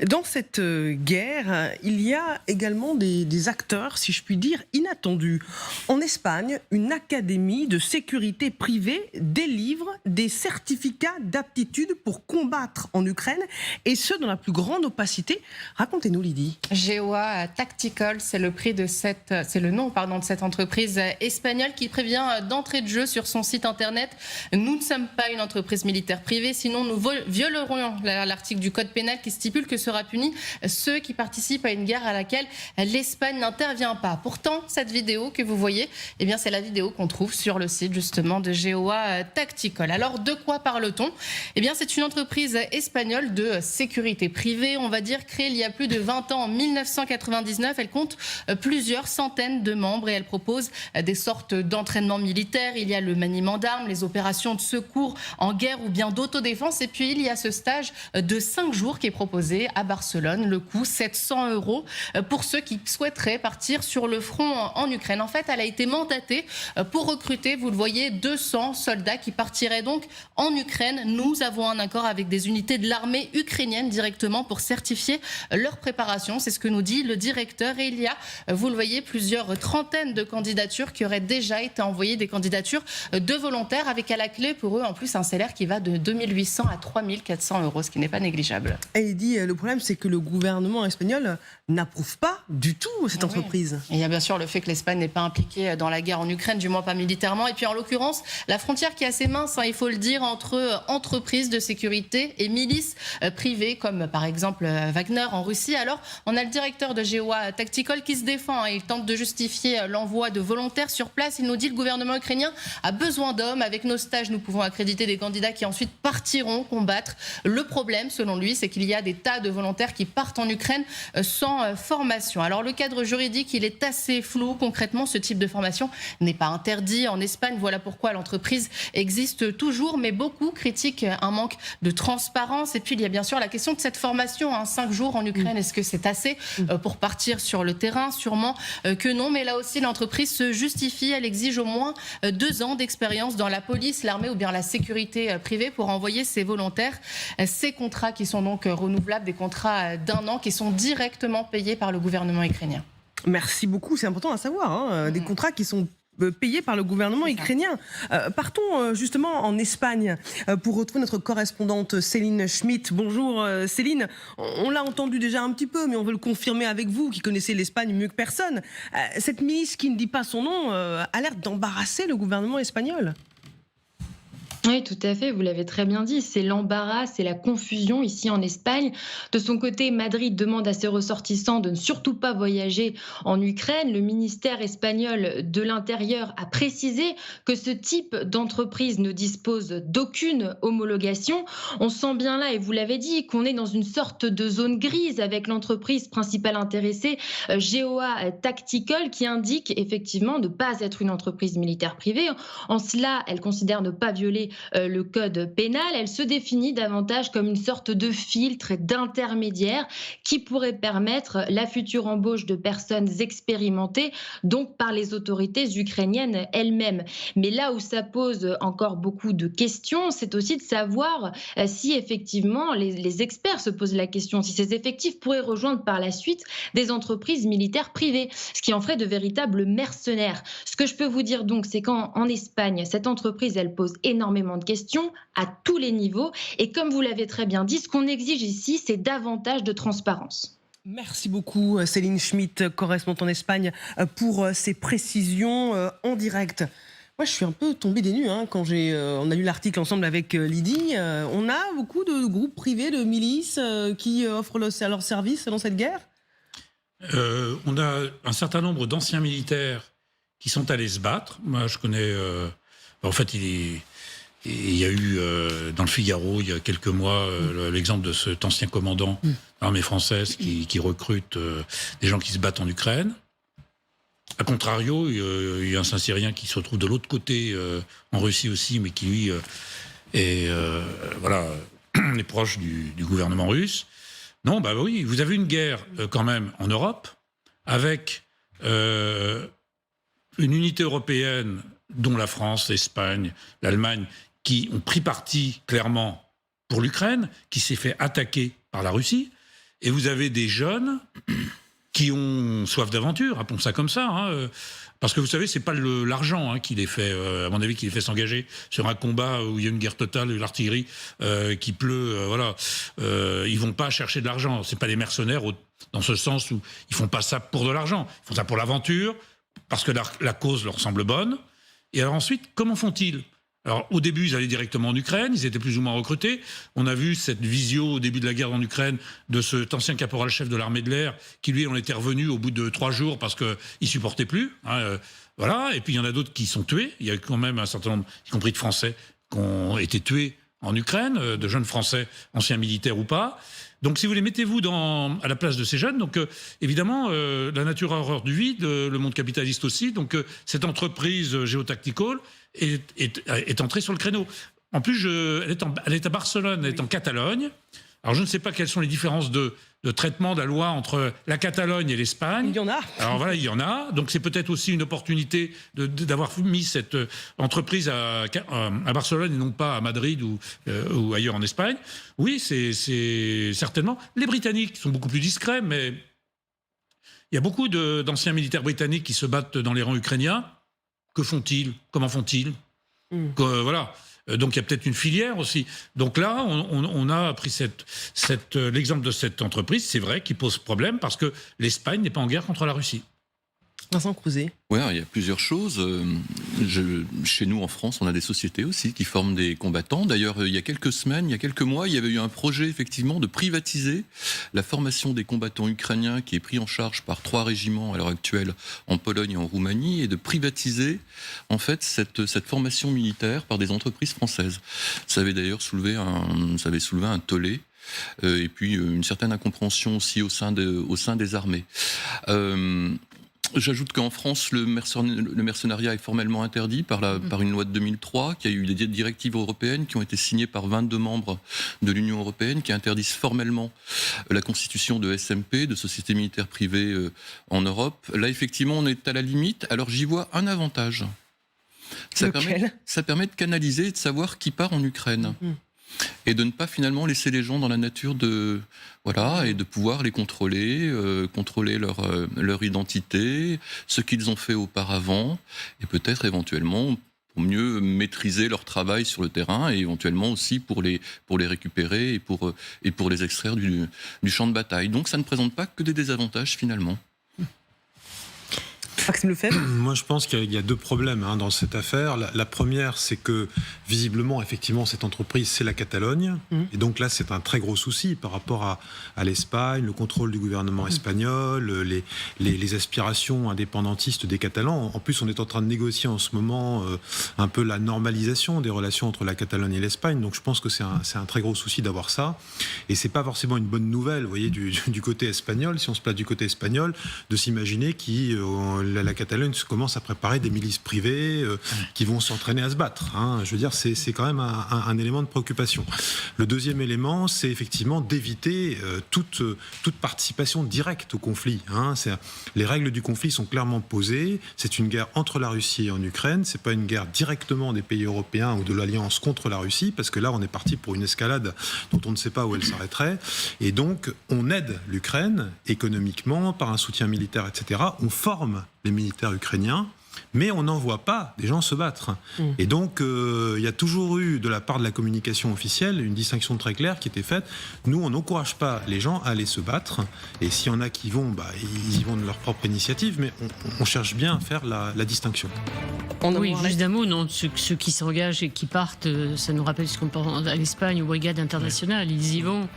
Dans cette guerre, il y a également des acteurs, si je puis dire, inattendus. En Espagne, une académie de sécurité privée délivre des certificats d'aptitude pour combattre en Ukraine, et ce, dans la plus grande opacité. Racontez-nous, Lydie. GEOA Tactical, c'est le nom de cette entreprise espagnole qui prévient d'entrée de jeu sur son site internet. Nous ne sommes pas une entreprise militaire privée, sinon nous violerions l'article du code pénal qui stipule que sera puni ceux qui participent à une guerre à laquelle l'Espagne n'intervient pas. Pourtant, cette vidéo que vous voyez, eh bien, c'est la vidéo qu'on trouve sur le site justement de GEOA Tactical. Alors, de quoi parle-t-on? Eh bien, c'est une entreprise espagnole de sécurité privée, on va dire, créée il y a plus de 20 ans, en 1999. Elle compte plusieurs centaines de membres et elle propose des sortes d'entraînements militaires. Il y a le maniement d'armes, les opérations de secours en guerre ou bien d'autodéfense. Et puis, il y a ce stage de 5 jours qui est proposé à Barcelone. Le coût, 700 € pour ceux qui souhaiteraient partir sur le front en Ukraine. En fait, elle a été mandatée pour recruter, vous le voyez, 200 soldats qui partiraient donc en Ukraine. Nous avons un accord avec des unités de l'armée ukrainienne directement pour certifier leur préparation. C'est ce que nous dit le directeur. Et il y a, vous le voyez, plusieurs trentaines de candidatures qui auraient déjà été envoyées, des candidatures de volontaires avec à la clé pour eux en plus un salaire qui va de 2800 à 3400 €, ce qui n'est pas négligeable. Et il dit, le problème, c'est que le gouvernement espagnol n'approuve pas du tout cette entreprise. Et il y a bien sûr le fait que l'Espagne n'est pas impliquée dans la guerre en Ukraine, du moins pas militairement. Et puis en l'occurrence, la frontière qui est assez mince, il faut le dire, entre entreprises de sécurité et milices privées, comme par exemple Wagner en Russie. Alors, on a le directeur de GEOA Tactical qui se défend. Il tente de justifier l'envoi de volontaires sur place. Il nous dit que le gouvernement ukrainien a besoin d'hommes. Avec nos stages, nous pouvons accréditer des candidats qui ensuite partiront combattre. Le problème, selon lui, c'est qu'il y a des tas de volontaires qui partent en Ukraine sans formation. Alors, le cadre juridique, il est assez flou. Concrètement, ce type de formation n'est pas interdit en Espagne. Voilà pourquoi l'entreprise existe toujours, mais beaucoup critiquent un manque de transparence. Et puis, il y a bien sûr la question de cette formation, 5 jours en Ukraine. Est-ce que c'est assez pour partir sur le terrain? Sûrement que non. Mais là aussi, l'entreprise se justifie. Elle exige au moins 2 ans d'expérience dans la police, l'armée ou bien la sécurité privée pour envoyer ses volontaires. Ces contrats qui sont donc renouvelables, des contrats d'1 an qui sont directement payés par le gouvernement ukrainien. Merci beaucoup, c'est important à savoir, des contrats qui sont payés par le gouvernement ukrainien. Partons justement en Espagne pour retrouver notre correspondante Céline Schmitt. Bonjour Céline, on l'a entendu déjà un petit peu, mais on veut le confirmer avec vous qui connaissez l'Espagne mieux que personne. Cette milice qui ne dit pas son nom a l'air d'embarrasser le gouvernement espagnol. Oui, tout à fait, vous l'avez très bien dit, c'est l'embarras, c'est la confusion ici en Espagne. De son côté, Madrid demande à ses ressortissants de ne surtout pas voyager en Ukraine. Le ministère espagnol de l'Intérieur a précisé que ce type d'entreprise ne dispose d'aucune homologation. On sent bien là, et vous l'avez dit, qu'on est dans une sorte de zone grise avec l'entreprise principale intéressée, GEOA Tactical, qui indique effectivement ne pas être une entreprise militaire privée. En cela, elle considère ne pas violer le code pénal. Elle se définit davantage comme une sorte de filtre et d'intermédiaire qui pourrait permettre la future embauche de personnes expérimentées, donc par les autorités ukrainiennes elles-mêmes. Mais là où ça pose encore beaucoup de questions, c'est aussi de savoir si effectivement les experts se posent la question, si ces effectifs pourraient rejoindre par la suite des entreprises militaires privées, ce qui en ferait de véritables mercenaires. Ce que je peux vous dire donc, c'est qu'en Espagne, cette entreprise, elle pose énormément de questions à tous les niveaux. Et comme vous l'avez très bien dit, ce qu'on exige ici, c'est davantage de transparence. Merci beaucoup Céline Schmitt, correspondante en Espagne, pour ces précisions en direct. Moi, je suis un peu tombée des nues quand on a lu l'article ensemble avec Lydie. On a beaucoup de groupes privés, de milices qui offrent leur service dans cette guerre. On a un certain nombre d'anciens militaires qui sont allés se battre. Moi, je connais... en fait, il y a eu dans le Figaro, il y a quelques mois, l'exemple de cet ancien commandant de l'armée française qui recrute des gens qui se battent en Ukraine. A contrario, il y a un Saint-Cyrien qui se retrouve de l'autre côté, en Russie aussi, mais qui, lui, est proche du gouvernement russe. Non, bah oui, vous avez une guerre quand même en Europe, avec une unité européenne dont la France, l'Espagne, l'Allemagne, qui ont pris parti clairement pour l'Ukraine, qui s'est fait attaquer par la Russie. et vous avez des jeunes qui ont soif d'aventure, appelons ça comme ça, hein, parce que vous savez, c'est pas l'argent qui les fait, à mon avis, qui les fait s'engager sur un combat où il y a une guerre totale, l'artillerie qui pleut, voilà. Ils vont pas chercher de l'argent. C'est pas des mercenaires dans ce sens où ils font pas ça pour de l'argent. Ils font ça pour l'aventure, parce que la cause leur semble bonne. Et alors ensuite, comment font-ils ? Alors, au début, ils allaient directement en Ukraine, ils étaient plus ou moins recrutés. On a vu cette visio au début de la guerre en Ukraine de cet ancien caporal-chef de l'armée de l'air qui, lui, en était revenu au bout de 3 jours parce qu'il supportait plus. Hein, voilà. Et puis, il y en a d'autres qui sont tués. Il y a quand même un certain nombre, y compris de Français, qui ont été tués en Ukraine, de jeunes Français, anciens militaires ou pas. Donc, si vous les mettez-vous à la place de ces jeunes, donc évidemment, la nature a horreur du vide, le monde capitaliste aussi. Donc, cette entreprise Geotactical est entrée sur le créneau. En plus, elle est à Barcelone, elle est en Catalogne. Alors, je ne sais pas quelles sont les différences de traitement de la loi entre la Catalogne et l'Espagne. Il y en a. Alors voilà, il y en a. Donc c'est peut-être aussi une opportunité d'avoir mis cette entreprise à Barcelone et non pas à Madrid ou ailleurs en Espagne. Oui, c'est certainement. Les Britanniques sont beaucoup plus discrets, mais il y a beaucoup d'anciens militaires britanniques qui se battent dans les rangs ukrainiens. Que font-ils ? Comment font-ils ? Voilà. Donc il y a peut-être une filière aussi. Donc là, on a pris l'exemple de cette entreprise, c'est vrai, qui pose problème parce que l'Espagne n'est pas en guerre contre la Russie. Vincent Crouzet. Oui, il y a plusieurs choses. Chez nous, en France, on a des sociétés aussi qui forment des combattants. D'ailleurs, il y a quelques semaines, il y a quelques mois, il y avait eu un projet, effectivement, de privatiser la formation des combattants ukrainiens qui est pris en charge par 3 régiments à l'heure actuelle en Pologne et en Roumanie, et de privatiser, en fait, cette formation militaire par des entreprises françaises. Ça avait d'ailleurs soulevé un tollé. Et puis une certaine incompréhension aussi au sein des armées. J'ajoute qu'en France, le mercenariat est formellement interdit par une loi de 2003, qui a eu des directives européennes qui ont été signées par 22 membres de l'Union européenne, qui interdisent formellement la constitution de SMP, de sociétés militaires privées en Europe. Là, effectivement, on est à la limite. Alors, j'y vois un avantage. Ça permet de canaliser et de savoir qui part en Ukraine. Et de ne pas finalement laisser les gens dans la nature et de pouvoir les contrôler leur identité, ce qu'ils ont fait auparavant, et peut-être éventuellement pour mieux maîtriser leur travail sur le terrain, et éventuellement aussi pour les récupérer et pour les extraire du champ de bataille. Donc ça ne présente pas que des désavantages finalement. Maxime Lefebvre. Moi, je pense qu'il y a 2 problèmes dans cette affaire. La première, c'est que, visiblement, effectivement, cette entreprise, c'est la Catalogne. Et donc là, c'est un très gros souci par rapport à l'Espagne, le contrôle du gouvernement espagnol, les aspirations indépendantistes des Catalans. En plus, on est en train de négocier en ce moment un peu la normalisation des relations entre la Catalogne et l'Espagne. Donc je pense que c'est un très gros souci d'avoir ça. Et c'est pas forcément une bonne nouvelle, vous voyez, du côté espagnol, si on se place du côté espagnol, de s'imaginer la Catalogne commence à préparer des milices privées qui vont s'entraîner à se battre. Je veux dire, c'est quand même un élément de préoccupation. Le deuxième élément, c'est effectivement d'éviter toute participation directe au conflit. Les règles du conflit sont clairement posées. C'est une guerre entre la Russie et en Ukraine. C'est pas une guerre directement des pays européens ou de l'Alliance contre la Russie, parce que là, on est parti pour une escalade dont on ne sait pas où elle s'arrêterait. Et donc, on aide l'Ukraine économiquement, par un soutien militaire, etc. On forme les militaires ukrainiens, mais on n'envoie pas des gens se battre. Et donc, il y a toujours eu, de la part de la communication officielle, une distinction très claire qui était faite. Nous, on n'encourage pas les gens à aller se battre. Et s'il y en a qui vont, ils y vont de leur propre initiative, mais on cherche bien à faire la distinction. Oui, juste d'un mot, non, ceux qui s'engagent et qui partent, ça nous rappelle ce qu'on pense à l'Espagne, aux brigades internationales. Ils y vont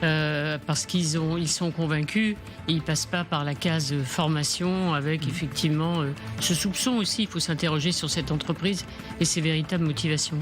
parce qu'ils sont convaincus et ils ne passent pas par la case formation avec effectivement ce soupçon aussi. Il faut s'interroger sur cette entreprise et ses véritables motivations.